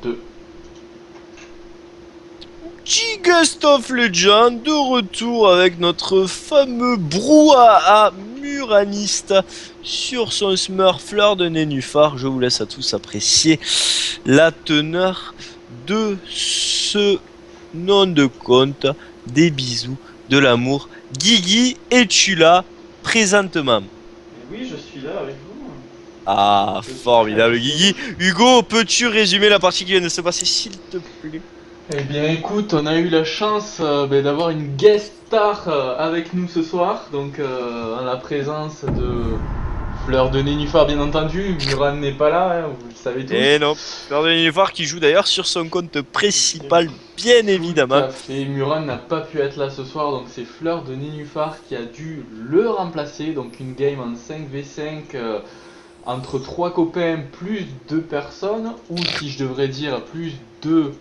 2. Ghost of Legend de retour avec notre fameux brouhaha muraniste sur son Smurf fleur de nénuphar. Je vous laisse à tous apprécier la teneur de ce nom de compte. Des bisous, de l'amour. Guigui, es-tu là présentement? Et oui, je suis là avec vous. Ah, formidable Guigui. Hugo, peux-tu résumer la partie qui vient de se passer s'il te plaît? Eh bien écoute, on a eu la chance d'avoir une guest star avec nous ce soir, donc en la présence de Fleur de Nénuphar bien entendu, Muran n'est pas là, hein, vous le savez tous. Et non, Fleur de Nénuphar qui joue d'ailleurs sur son compte principal, bien Tout évidemment. à fait, Muran n'a pas pu être là ce soir, donc c'est Fleur de Nénuphar qui a dû le remplacer, donc une game en 5v5 entre 3 copains plus 2 personnes, ou si je devrais dire plus 2 problèmes.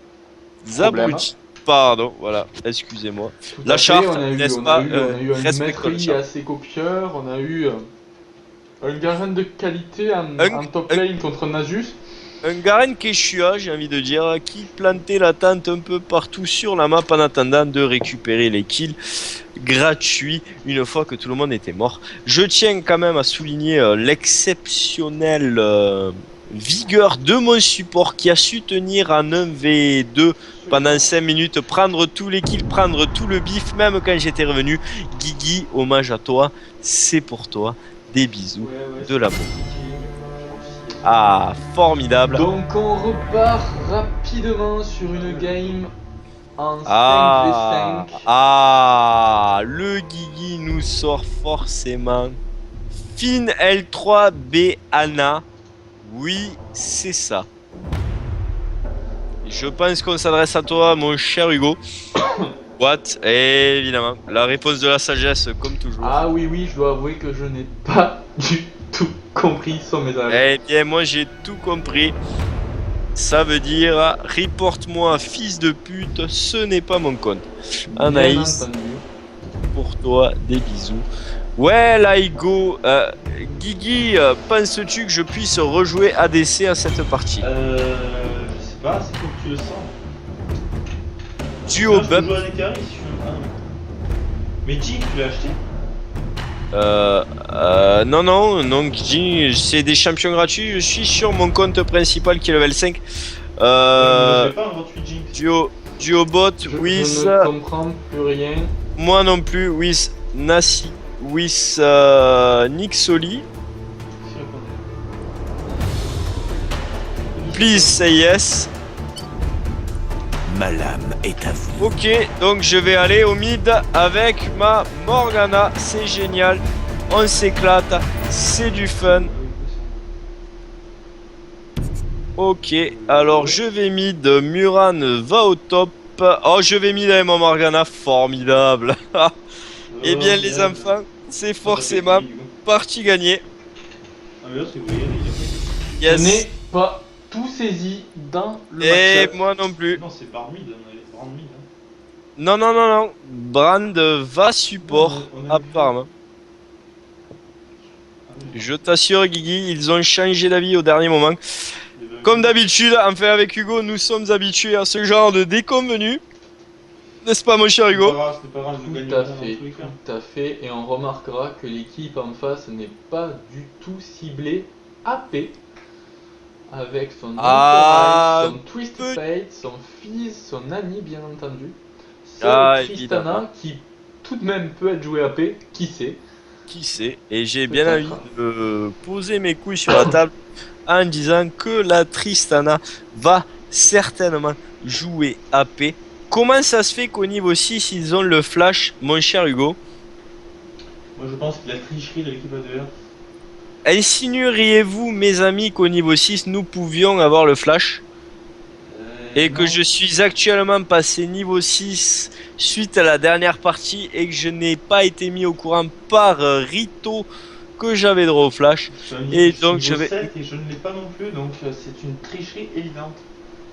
Zabruti, pardon, voilà, excusez-moi. Tout La à fait, charte, on a eu, n'est-ce on a pas, eu, on a eu un respecte maître la I charte. assez copieur, on a eu un Garen de qualité en top un- lane contre Nasus. Un Garen Quechua, j'ai envie de dire, qui plantait la tente un peu partout sur la map en attendant de récupérer les kills gratuits une fois que tout le monde était mort. Je tiens quand même à souligner l'exceptionnelle vigueur de mon support qui a su tenir en 1v2 pendant 5 minutes, prendre tous les kills, prendre tout le bif, même quand j'étais revenu. Guigui, hommage à toi, c'est pour toi. Des bisous, de l'amour. Ah, formidable. Donc on repart rapidement sur une game en 5v5. Le Guigui nous sort forcément Finn L3B Anna. Oui, c'est ça. Je pense qu'on s'adresse à toi, mon cher Hugo. What? Évidemment, la réponse de la sagesse, comme toujours. Ah oui, je dois avouer que je n'ai pas du tout compris son message. Eh bien, moi j'ai tout compris. Ça veut dire, reporte-moi, fils de pute, ce n'est pas mon compte. Anaïs, pour toi, des bisous. Ouais, là, Hugo. Guigui, penses-tu que je puisse rejouer ADC à cette partie? Je sais pas, c'est comme tu le sens. Duo Je peux bump. jouer à des carrés si tu veux. Ah, mais Jing, tu l'as acheté? Non, Guigui, c'est des champions gratuits. Je suis sur mon compte principal qui est level 5. Je pas un gratuit Jing. Duo bot, Je with. ne comprends plus rien. Moi non plus, with Nasi. With Nixoli. Please say yes. Ma lame est à vous. Ok, donc je vais aller au mid avec ma Morgana. C'est génial. On s'éclate. C'est du fun. Ok, alors je vais mid. Muran va au top. Oh, je vais mid avec ma Morgana. Formidable. Eh bien, les enfants, c'est forcément partie gagnée. Ah, mais là, c'est vous y allez, il y Je Yes. n'ai pas tout saisi dans le Et match-up. moi non plus. a... Non, c'est par mid, on a les brand mid. Hein. Non. Brand va support, On a apparemment. Je t'assure, Guigui, ils ont changé d'avis au dernier moment. Comme d'habitude, enfin avec Hugo, nous sommes habitués à ce genre de déconvenus. N'est-ce pas, mon cher Hugo? C'est pas grave, nous Tout gagnons à dans tous fait, les cas. tout à fait. Et on remarquera que l'équipe en face n'est pas du tout ciblée AP. Avec son Ah, Entourage, son Twisted Fate, son fils, son ami bien entendu. Ah, Seul Tristana évidemment. qui tout de même peut être joué AP, qui sait. Qui sait? Et j'ai bien Peut-être. envie de poser mes couilles sur la table en disant que la Tristana va certainement jouer AP. Comment ça se fait qu'au niveau 6, ils ont le flash, mon cher Hugo? Moi, je pense que la tricherie de l'équipe ADR. Insinueriez-vous, mes amis, qu'au niveau 6, nous pouvions avoir le flash? Et que non. je suis actuellement passé niveau 6 suite à la dernière partie et que je n'ai pas été mis au courant par Rito que j'avais droit au flash. Je suis un Et niveau donc, je vais- 7 et je ne l'ai pas non plus, donc c'est une tricherie évidente.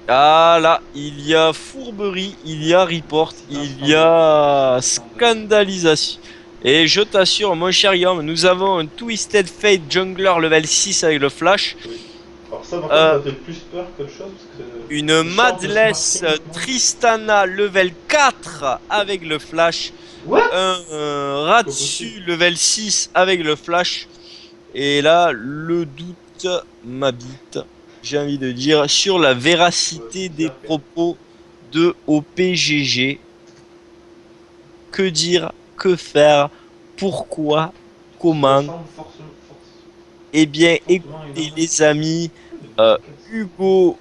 Ah là, il y a fourberie, il y a report, il y a scandalisation. Et je t'assure, mon cher Guillaume, nous avons un Twisted Fate Jungler level 6 avec le flash. Alors ça, par contre, ça fait plus peur qu'autre chose, parce que Une Madless Tristana level 4 avec le flash. What? Un Ratsu level 6 avec le flash. Et là, le doute m'habite, j'ai envie de dire, sur la véracité des propos de OPGG. Que dire, que faire, pourquoi, comment? Eh bien, écoutez les amis, Hugo,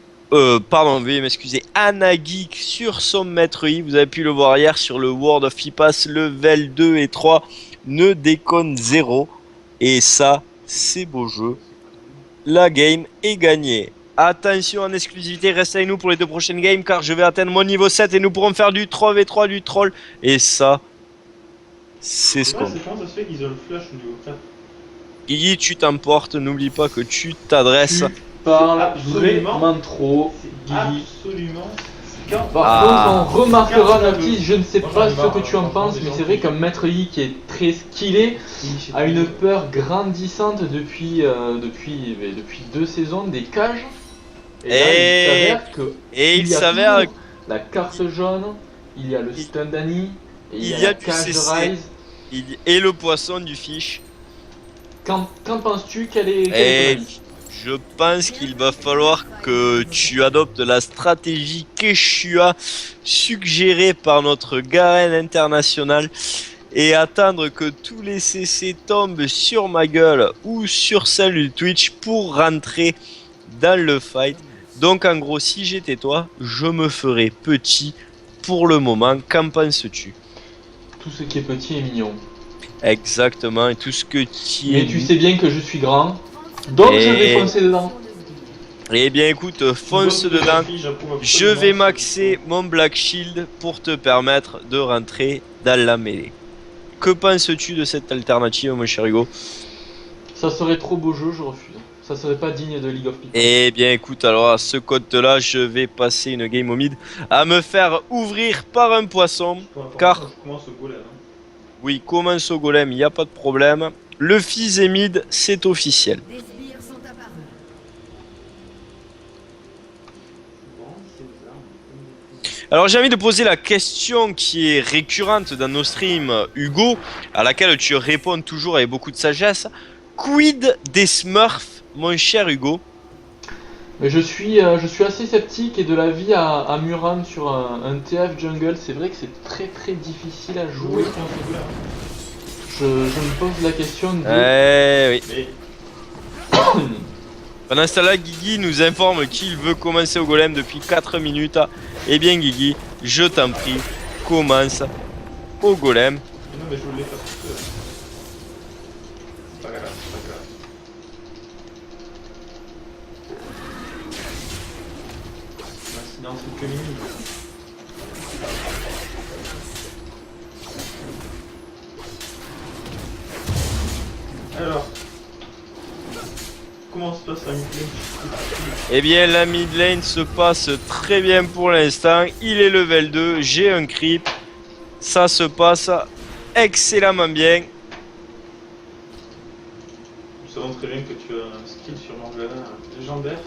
pardon, veuillez m'excuser, Anageek sur son maître I, vous avez pu le voir hier sur le World of Pass level 2 et 3, ne déconne 0, et ça, c'est beau jeu. La game est gagnée. Attention en exclusivité, restez avec nous pour les 2 prochaines games car je vais atteindre mon niveau 7 et nous pourrons faire du 3v3, du troll. Et ça, c'est ce qu'on... Comment ça se fait qu'ils ont le flash au niveau 4? Guigui, tu t'emportes, n'oublie pas que tu t'adresses. Tu parles Absolument. vraiment trop, Guigui. Absolument. Par contre, on remarquera, Car- Noctis, je ne sais Moi, pas j'en ai ce marre, que tu en j'entends penses, des mais gens c'est vrai qui- qu'un maître Yi qui est très skillé a une peur grandissante depuis 2 saisons des cages. Et là, il s'avère que Et il y a s'avère toujours la carte jaune, il y a le stun d'Annie, et il y a la du cage de CC. Rise. et le poisson du fish. Qu'en penses-tu? Quel est ton avis? Je pense qu'il va falloir que tu adoptes la stratégie Quechua suggérée par notre Garen international et attendre que tous les CC tombent sur ma gueule ou sur celle du Twitch pour rentrer dans le fight. Donc en gros, si j'étais toi, je me ferais petit pour le moment. Qu'en penses-tu? Tout ce qui est petit est mignon. Exactement, et tout ce que tu Mais tu sais bien que je suis grand, donc je vais foncer dedans. Eh bien écoute, fonce dedans. Je vais maxer mon Black Shield pour te permettre de rentrer dans la mêlée. Que penses-tu de cette alternative, mon cher Hugo? Ça serait trop beau jeu, je refuse. Ça serait pas digne de League of Legends. Eh bien écoute, alors à ce code-là, je vais passer une game au mid à me faire ouvrir par un poisson. Car- Comment ce golem, hein. Oui, commence au golem, il n'y a pas de problème. Le fils est mid, c'est officiel. Des sbires sont apparus. Alors j'ai envie de poser la question qui est récurrente dans nos streams, Hugo, à laquelle tu réponds toujours avec beaucoup de sagesse. Quid des Smurfs, mon cher Hugo? Mais je suis assez sceptique et de l'avis à Muran sur un TF jungle, c'est vrai que c'est très très difficile à jouer. Je me pose la question de... Eh oui. Mais Pendant ce temps-là, Guigui nous informe qu'il veut commencer au golem depuis 4 minutes. Eh bien Guigui, je t'en prie, commence au golem. non, mais je voulais faire tout seul. C'est pas grave, c'est pas grave. Sinon, c'est que minime. Alors, comment se passe la mid-lane? Eh bien la mid lane se passe très bien pour l'instant. Il est level 2, j'ai un creep. Ça se passe excellemment bien. Nous savons très bien que tu as un skill sur Morgana légendaire.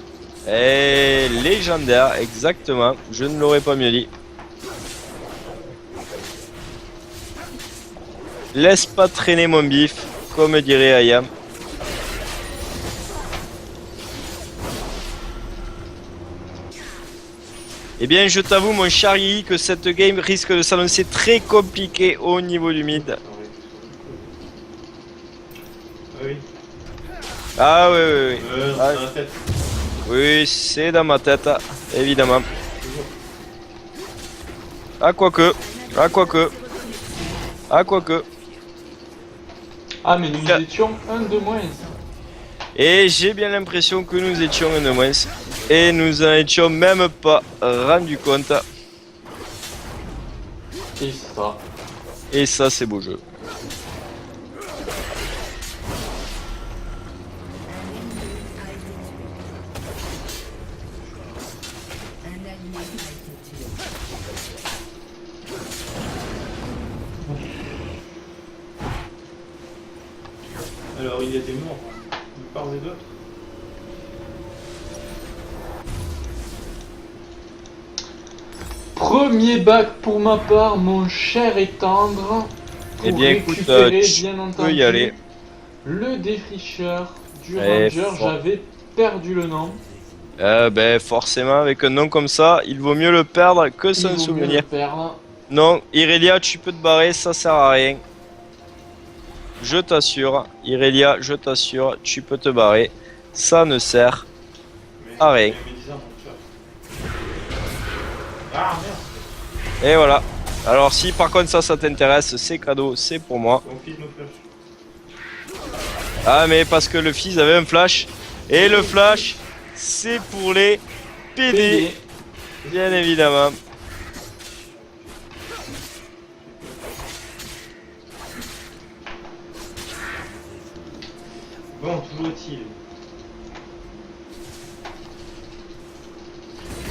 Et légendaire, exactement. Je ne l'aurais pas mieux dit. Laisse pas traîner mon bif, comme dirait Ayam. Eh bien, je t'avoue, mon chari, que cette game risque de s'annoncer très compliquée au niveau du mid. Ah oui. Ah oui, oui, oui. Non, Ah. c'est dans la tête. Oui, c'est dans ma tête, évidemment. Toujours. Ah, quoique. Ah, quoique. Ah, quoique. Ah mais nous étions un de moins. Et j'ai bien l'impression que nous étions un de moins. Et nous en étions même pas rendu compte. Et ça. Et ça, c'est beau jeu. Un allié a été tué. Alors, il y a des morts de part et d'autre. Premier bac pour ma part, mon cher et tendre. Eh Pour bien, écoute, récupérer, tu bien peux entendu, y aller. le défricheur du Eh, Ranger. fort. J'avais perdu le nom. Ben forcément, avec un nom comme ça, il vaut mieux le perdre que Il s'en vaut mieux souvenir. le perdre. Non, Irelia, tu peux te barrer, ça sert à rien. Je t'assure, Irelia, je t'assure, tu peux te barrer. Ça ne sert à rien. Mais dis ça, mon chat. Ah merde. Et voilà. Alors si par contre ça t'intéresse, c'est cadeau, c'est pour moi. On file nos flashs. Ah mais parce que le fils avait un flash. Et le flash, c'est pour les PD, bien évidemment. Bon, toujours est-il.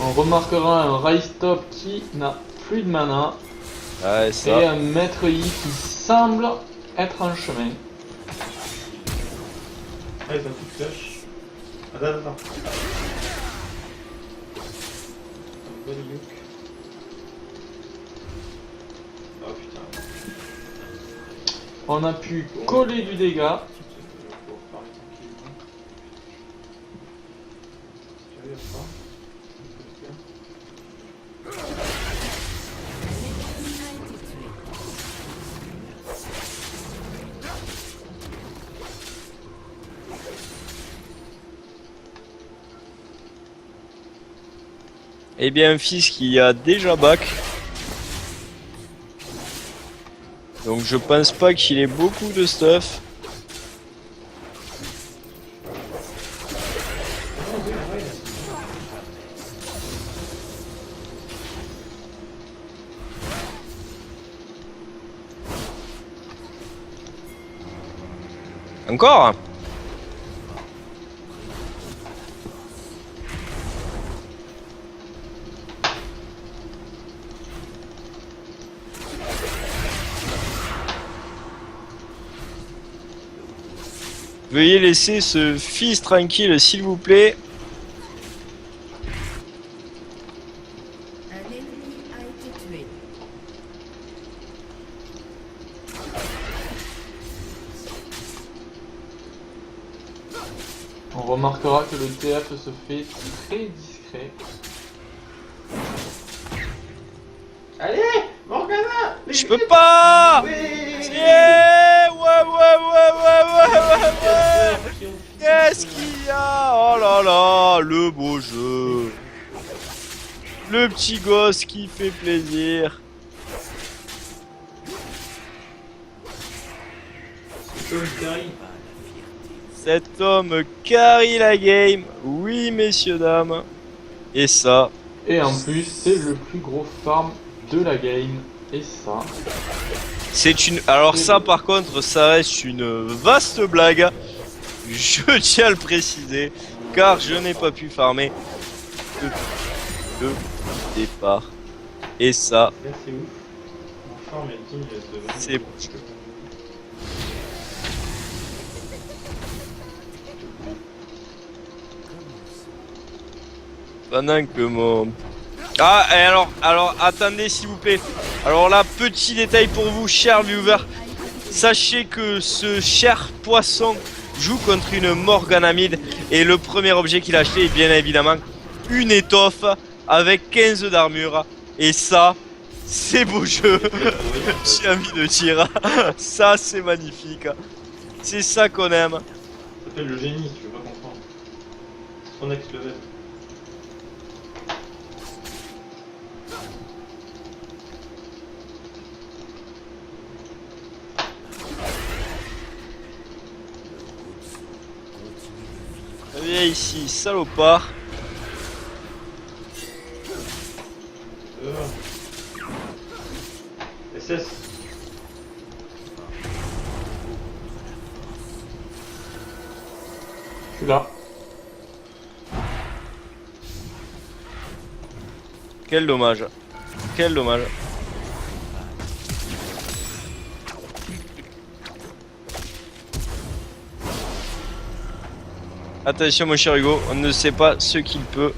On remarquera un Rise Top qui n'a plus de mana. Ouais, Et ça. un Maître Yi qui semble être en chemin. Ah, ils ont tout flash. Attends. Un bon look. Oh putain. On a pu coller du dégât. Je vais pouvoir farmer tranquillement. Tu regardes ça. Eh bien un fils qui a déjà bac. Donc je pense pas qu'il ait beaucoup de stuff. Encore? Veuillez laisser ce fils tranquille s'il vous plaît. Un ennemi a été tué. On remarquera que le TF se fait très discret. Allez, Morgana. Je peux pas! Oui. Yeah, ouais. Qu'est-ce qu'il y a? Oh là là, le beau jeu. Le petit gosse qui fait plaisir. Cet homme carry la game. Oui, messieurs, dames. Et ça, Et en plus, c'est le plus gros farm de la game. Et ça, c'est une... Alors ça, par contre, ça reste une vaste blague. Je tiens à le préciser. Car je n'ai pas pu farmer depuis le départ. Et ça, Là, c'est ouf. Mon farm est digne de c'est... Pendant que mon... Ah, et alors, attendez s'il vous plaît. Alors là, petit détail pour vous, chers viewers. Sachez que ce cher poisson joue contre une Morganamide. Et le premier objet qu'il a acheté est bien évidemment une étoffe avec 15 d'armure. Et ça, c'est beau jeu. J'ai envie de dire. Ça, c'est magnifique. C'est ça qu'on aime. Ça s'appelle le génie, tu veux pas comprendre. C'est son next level. Viens ici, salopard. SS. je suis là. Quel dommage. Quel dommage. Attention mon cher Hugo, on ne sait pas ce qu'il peut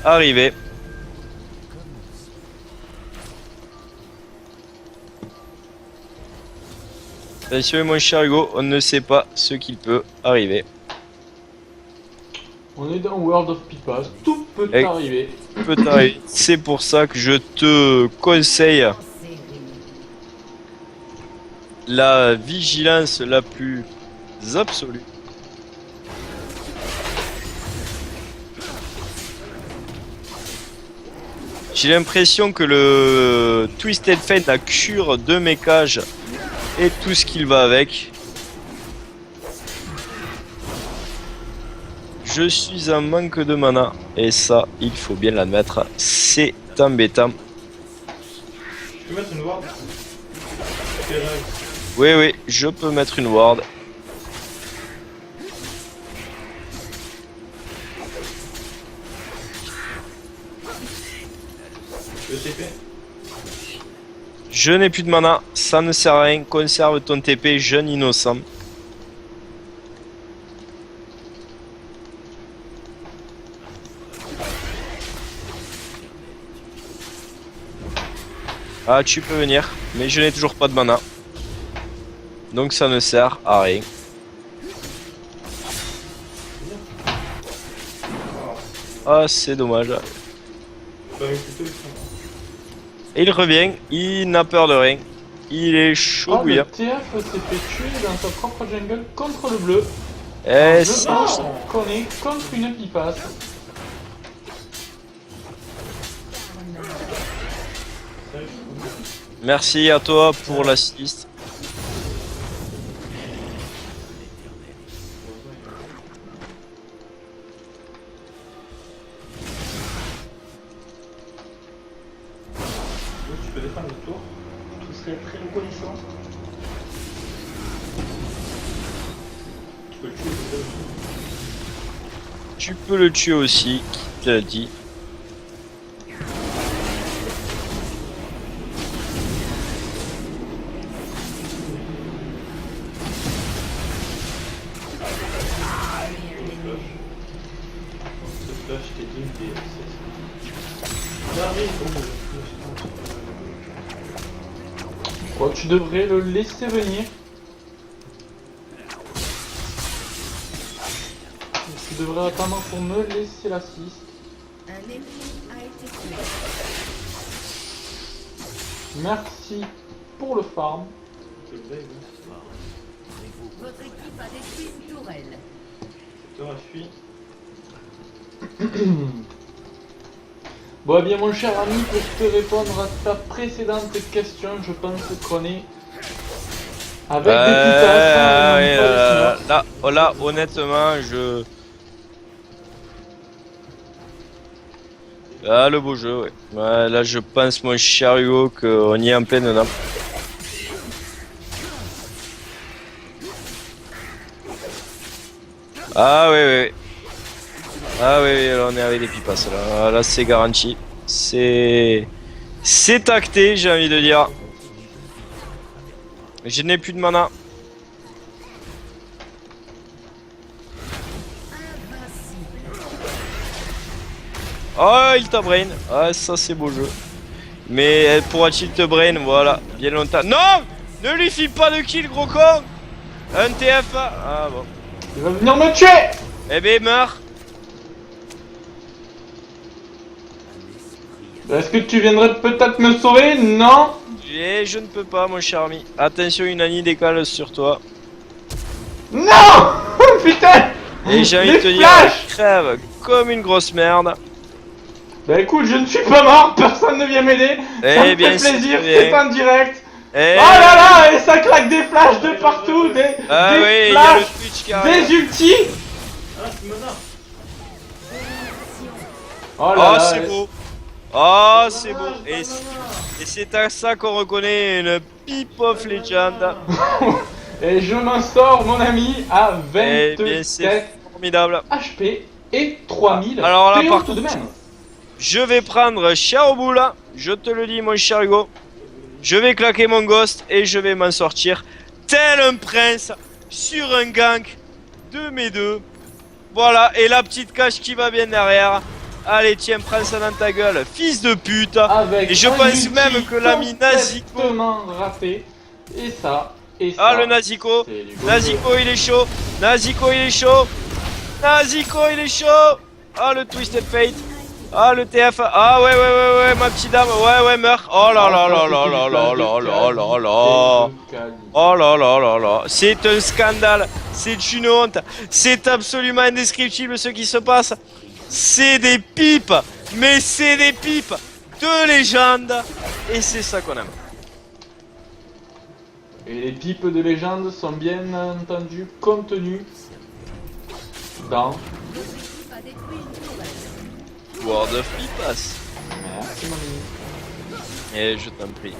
arriver. Attention mon cher Hugo, on ne sait pas ce qu'il peut arriver. On est dans World of Pipas, tout peut Et- arriver. Peut arriver. C'est pour ça que je te conseille la vigilance la plus absolue. J'ai l'impression que le Twisted Fate a cure de mes cages et tout ce qu'il va avec. Je suis en manque de mana et ça, il faut bien l'admettre, c'est embêtant. Tu peux mettre une ward? Ok, j'arrive. Oui, oui, je peux mettre une ward. Le TP. Je n'ai plus de mana, ça ne sert à rien. Conserve ton TP, jeune innocent. Ah, tu peux venir, mais je n'ai toujours pas de mana. Donc ça ne sert à rien. Ah, c'est dommage. Pas vu plus tôt, ils sont- Et il revient, il n'a peur de rien. Il est chaud Oh, le bouillant. TF s'est fait tuer dans sa propre jungle contre le bleu. Et Je pense qu'on est contre une pipasse. merci à toi pour l'assist. Donc, tu peux défendre le tour. Je serais très reconnaissant. Tu peux le tuer, peut-être. Tu peux le tuer aussi, qui te l'a dit. Ce flash, t'es digne des. J'arrive, bon, Oh, tu devrais le laisser venir. Tu devrais attendre pour me laisser l'assist. Un ennemi a été tué. Merci pour le farm. c'est le bug, hein. Votre équipe a détruit une tourelle. Secteur a fui. Bon, eh bien, mon cher ami, pour te répondre à ta précédente question, je pense qu'on est avec des pipasses. Hein, Ouais, pas là, aussi, là, honnêtement, je... Ah, le beau jeu, ouais. Ouais, là, je pense, mon cher Hugo, qu'on y est en pleine dedans. Ah, oui, oui. Ah, oui, oui, là, on est avec des pipas, là. Là, c'est garanti. C'est acté, j'ai envie de dire. Je n'ai plus de mana. Oh, il t'a brain. Ah, ça c'est beau jeu. Mais pourra-t-il te brain? Voilà, bien longtemps. Non! Ne lui file pas de kill, gros con! Un TF. Ah bon. Il va venir me tuer! Eh ben, meurs. Est-ce que tu viendrais peut-être me sauver? Non? Et je ne peux pas, mon cher ami. Attention, une Annie décale sur toi. Non! Putain! Et j'ai envie de te Les dire, flashs! crève comme une grosse merde. Bah écoute, je ne suis pas mort, personne ne vient m'aider. Eh Ça me bien, fait c'est plaisir, très c'est bien. en direct. Eh, Oh là là, et ça claque des flashs de partout, des ah oui, il y a le flashs, Twitch qui arrive. des ultis. Ah, c'est mana. Oh là Oh, là, c'est beau. Oh, c'est beau. Et c'est à ça qu'on reconnaît une Pipe of Legend. Et je m'en sors, mon ami, à Eh bien, 27 c'est formidable. HP et 3000 Alors là, PO par tout de même. Je vais prendre cher au bout là. Je te le dis, mon cher Hugo. Je vais claquer mon ghost et je vais m'en sortir tel un prince sur un gank de mes deux. Voilà, et la petite cache qui va bien derrière. Allez, tiens, prends ça dans ta gueule, fils de pute. Avec Et je un pense ulti même que l'ami nazi complètement raté. Et ça, Et Ah, ça, le Naziko. c'est du gros Naziko, il est chaud. Naziko, il est chaud. Naziko, il est chaud. Ah, le Twisted Fate. Ah, le TF. Ah, ouais, ma petite dame. Ouais, meurt. Oh là là là là là là là là là là. Oh là là là là. C'est un scandale. C'est une honte. C'est absolument indescriptible ce qui se passe. C'est des pipes. Mais c'est des pipes de légende. Et c'est ça qu'on aime. Et les pipes de légende sont bien entendu contenues dans... Notre équipe a détruit une tourelle. World of Pipas. Merci mon ami. Et je t'en prie.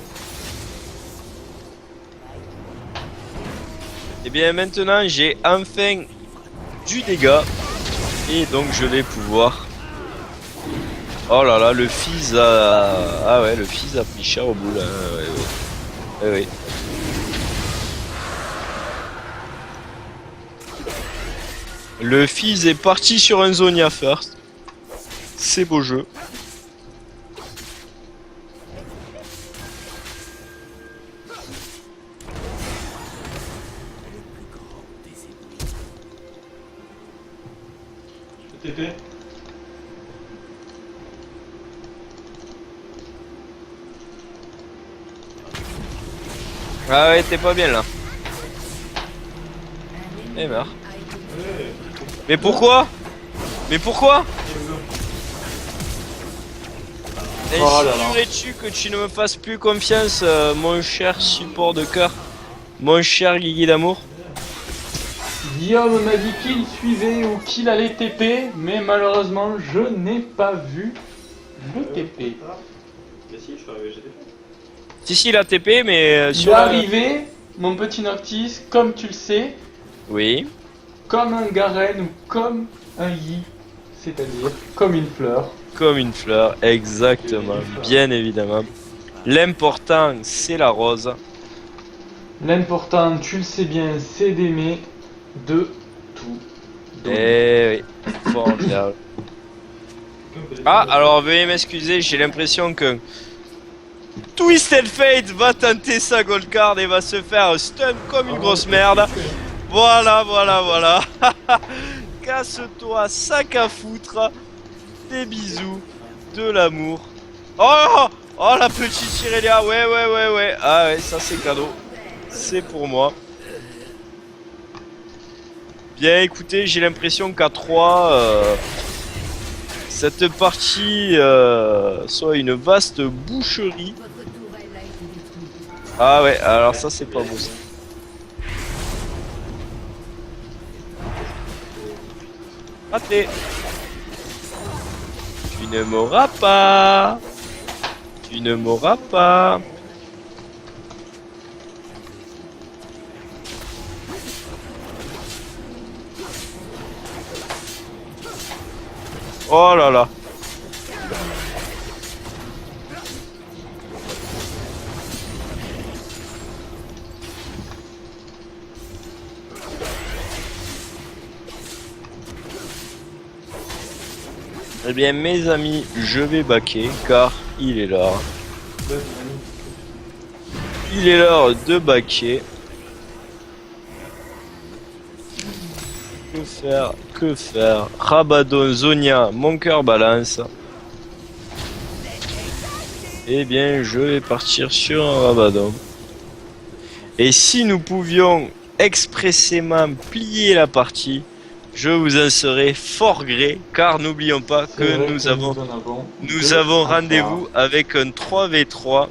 Et bien maintenant j'ai enfin du dégât. Et donc je vais pouvoir... Oh là là, le fils a... Ah ouais, le fils a pris cher au bout là. Ouais. Le fils est parti sur un Zonia first. C'est beau jeu. Je TP. Ah ouais, t'es pas bien là. Eh merde. Ouais. Mais pourquoi? Mais pourquoi? Oh là là. Insinuerais-tu que tu ne me fasses plus confiance, mon cher support de cœur? Mon cher Guigui d'amour? Guillaume m'a dit qu'il suivait ou qu'il allait TP, mais malheureusement je n'ai pas vu le TP. Ah. Mais si, je suis arrivé, j'ai TP. Si, il a TP, mais Il sur est la... arrivé, mon petit Noctis, comme tu le sais, Oui. comme un Garen ou comme un Yi, c'est-à-dire comme une fleur. Comme une fleur, exactement, bien évidemment. L'important, c'est la rose. L'important, tu le sais bien, c'est d'aimer de tout. Eh oui, formidable. Ah, alors veuillez m'excuser, j'ai l'impression que Twisted Fate va tenter sa gold card et va se faire stun comme une grosse merde. Voilà. Casse-toi, sac à foutre. Des bisous, de l'amour. Oh la petite Irelia, ouais. Ah ouais, ça c'est cadeau. C'est pour moi. Bien écoutez, j'ai l'impression qu'à 3, cette partie soit une vaste boucherie. Votre tourelle a été détruite. Ah ouais, alors ça c'est pas beau ça. Raté. Tu ne m'auras pas. Tu ne m'auras pas. Oh là là. Eh bien mes amis, je vais baquer car il est l'heure. Il est l'heure de baquer. Que faire? Rabadon, Zonia, mon cœur balance. Eh bien je vais partir sur un Rabadon. Et si nous pouvions expressément plier la partie, je vous en serais fort gré, car n'oublions pas que nous avons rendez-vous avec un 3v3,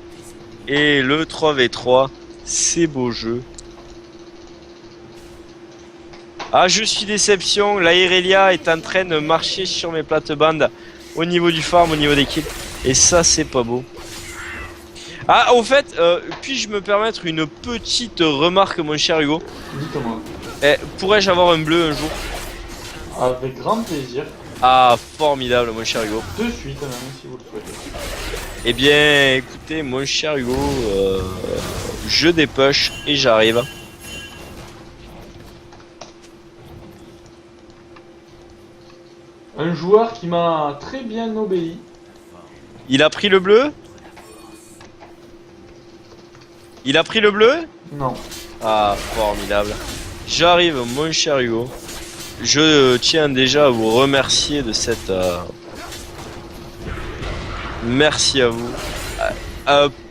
et le 3v3, c'est beau jeu. Ah, je suis déception, la Irelia est en train de marcher sur mes plates-bandes, au niveau du farm, au niveau des kills, et ça c'est pas beau. Ah, au fait, puis-je me permettre une petite remarque, mon cher Hugo? Dites-moi. Pourrais-je avoir un bleu un jour? Avec grand plaisir. Ah, formidable, mon cher Hugo. De suite, même, si vous le souhaitez. Eh bien, écoutez, mon cher Hugo, je dépush et j'arrive. Un joueur qui m'a très bien obéi. Il a pris le bleu? Il a pris le bleu? Non. Ah, formidable. J'arrive, mon cher Hugo. Je tiens déjà à vous remercier de cette... Merci à vous.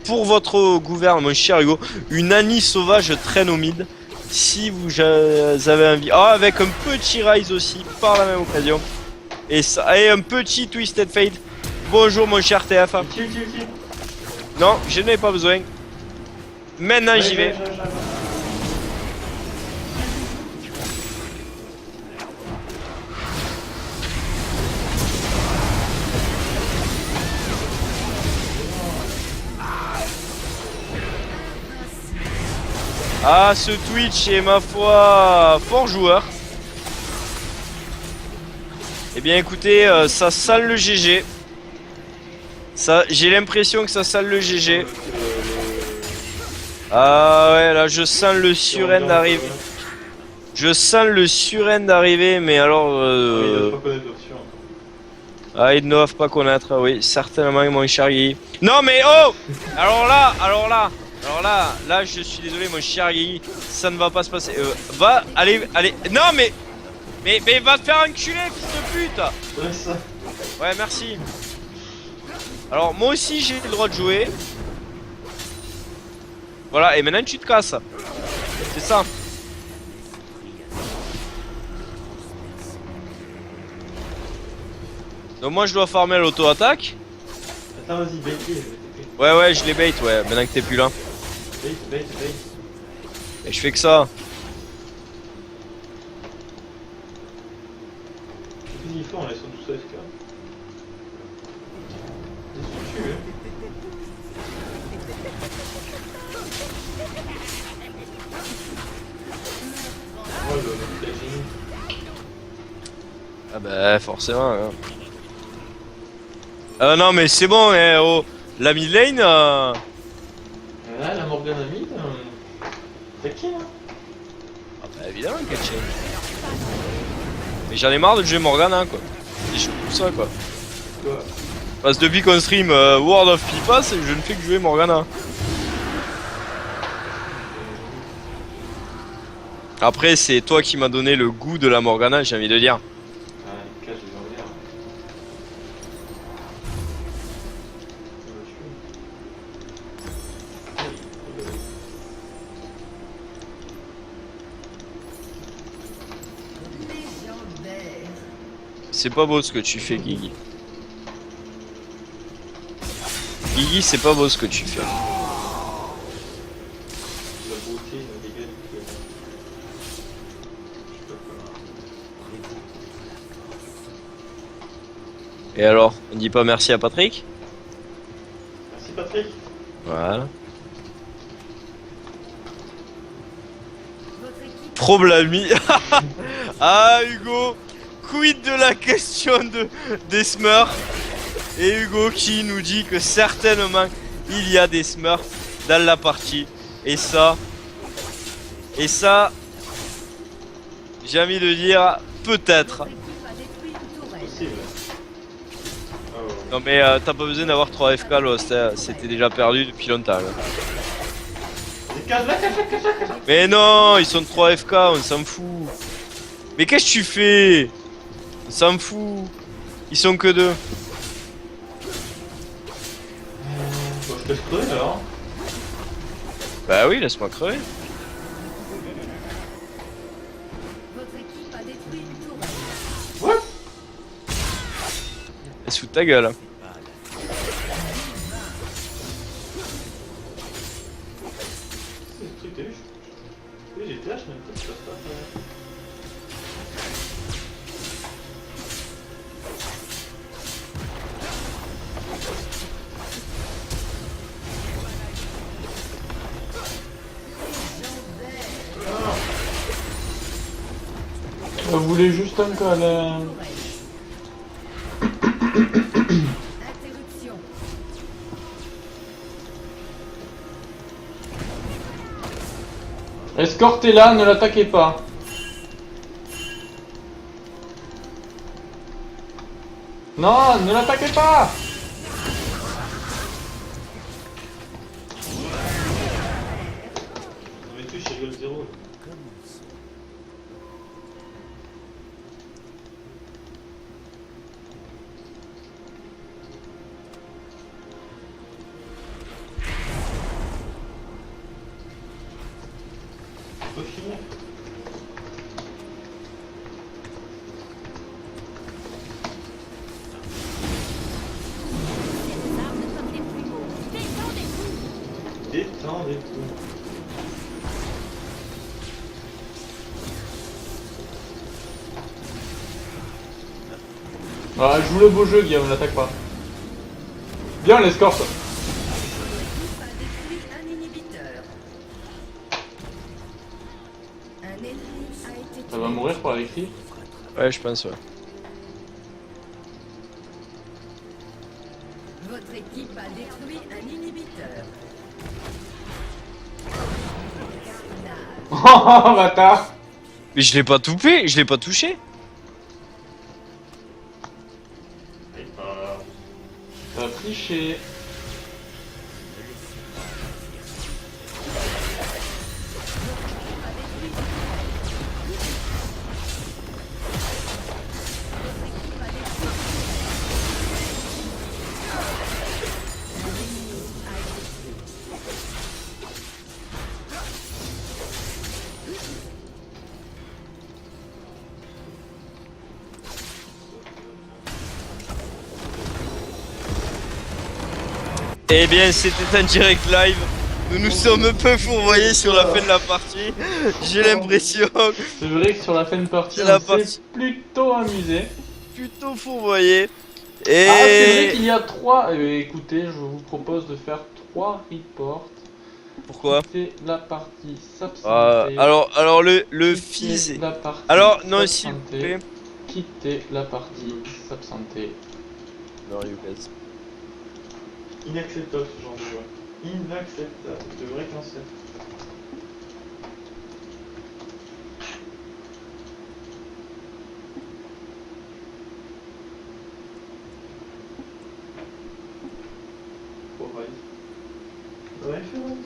Pour votre gouverne, mon cher Hugo, une Annie sauvage traîne au mid. Si vous avez envie... Ah, avec un petit Rise aussi, par la même occasion. Et un petit Twisted Fate. Bonjour mon cher TF. Kill. Non, je n'en ai pas besoin. Maintenant j'y vais. Ah, ce Twitch est ma foi fort joueur. Eh bien écoutez, ça sale le GG. Ça, j'ai l'impression que ça sale le GG. Ah ouais, là je sens le surend d'arriver. Je sens le surend d'arriver, mais alors... Ah, ils ne doivent pas connaître, oui, certainement mon cher Guy. Non mais oh. Là, je suis désolé mon cher Guy, ça ne va pas se passer. Allez. Non mais va te faire enculer, fils de pute. Ouais, merci. Alors moi aussi j'ai le droit de jouer. Voilà, et maintenant tu te casses. C'est ça. Donc moi je dois farmer l'auto-attaque. Attends, vas-y, bait. Ouais, je les bait, ouais, maintenant que t'es plus là. Bait. Et je fais que ça. Qu'est-ce qu'ils font en laissant tout ça FK? Ils sont tués. Oh le flashing. Ah bah forcément. Non mais c'est bon, oh, la mid lane. Là, la Morgane à mid. T'as qui là? Ah bah évidemment qu'elle chain. Mais j'en ai marre de jouer Morgane hein, quoi. C'est chaud tout ça quoi. Quoi? Parce que depuis qu'on stream World of FIFA, je ne fais que jouer Morgana. Après c'est toi qui m'as donné le goût de la Morgana, j'ai envie de dire. Ah, les caches, je les enlève. Légendaire. C'est pas beau ce que tu fais, Guigui. Guigui, c'est pas beau ce que tu fais. La beauté, la dégâts du cœur. Je sais pas quoi. Et alors, on dit pas merci à Patrick? Merci Patrick. Voilà. Votre équipe Problème. Ah, Hugo, quid de la question des Smurfs? Et Hugo qui nous dit que certainement il y a des Smurfs dans la partie. Et ça, j'ai envie de dire peut-être. votre équipe a détruit une tourelle. Possible. Oh. Non mais t'as pas besoin d'avoir 3 FK Lost, hein. C'était déjà perdu depuis longtemps. Là. Cache là. Mais non, ils sont 3 FK, on s'en fout. Mais qu'est-ce que tu fais? On s'en fout. Ils sont que 2. Bon, je te laisse crever alors. Bah oui, laisse-moi crever. Votre équipe a détruit une tourelle. What? Elle se fout de ta gueule. Hein. Ce truc, t'as vu? Oui, j'ai flash, mais peut-être que ça se passe. On voulait juste un câlin. Interruption. Escortez-la, ne l'attaquez pas. Non, ne l'attaquez pas. On va tuer chérie. rigole zéro. Faut finir. Les armes comme les plumeaux. Détendez-vous. Détendez-vous. Ah, joue le beau jeu, Guillaume, n'attaque pas. Bien, l'escorte. Votre équipe a détruit un inhibiteur. Un ennemi a été Ça va tué. mourir par l'écrit. Ouais, je pense, ouais. Votre équipe a détruit un inhibiteur. Oh, bâtard. Mais je l'ai pas toupé, je l'ai pas touché. Et pas... T'as triché. Eh bien, c'était un direct live. Nous nous sommes peu fourvoyés sur la fin de la partie. J'ai l'impression C'est vrai que sur la fin de partie, C'est la on s'est partie. plutôt amusé. plutôt fourvoyé. Ah, c'est vrai Et qu'il y a 3. Écoutez, je vous propose de faire 3 reports. pourquoi Quitter la partie s'absenter. alors le Quitter fils. la partie Alors non, s'il vous s'absenter. plaît. Quitter la partie s'absenter. Non, you guys. Inacceptable ce genre de jeu. Inacceptable. De vrai cancer. Oh, vas-y. Ouais, fais ouais.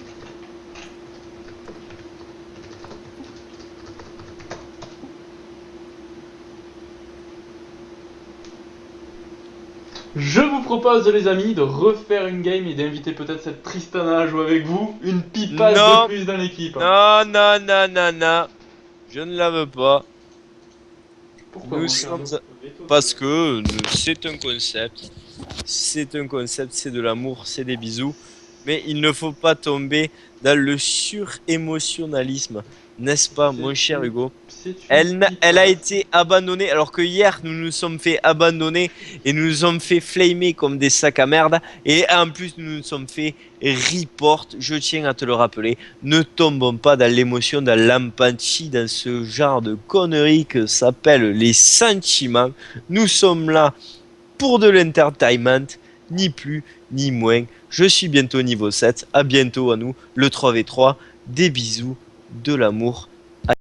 Je vous propose, les amis, de refaire une game et d'inviter peut-être cette Tristana à jouer avec vous. Une pipasse Non. de plus dans l'équipe. Non, non, non, non, non. Je ne la veux pas. Pourquoi Nous mon cher sommes Lou parce que c'est un concept. C'est un concept, c'est de l'amour, c'est des bisous. Mais il ne faut pas tomber dans le surémotionnalisme. N'est-ce pas, C'est mon cher une- Hugo? c'est une Elle a pipasse. été abandonnée, alors que hier, nous nous sommes fait abandonner et nous nous sommes fait flamer comme des sacs à merde. Et en plus, nous nous sommes fait report. Je tiens à te le rappeler. Ne tombons pas dans l'émotion, dans l'empathie, dans ce genre de conneries que s'appelle les sentiments. Nous sommes là pour de l'entertainment, ni plus ni moins. Je suis bientôt niveau 7. À bientôt à nous, le 3v3. Des bisous, de l'amour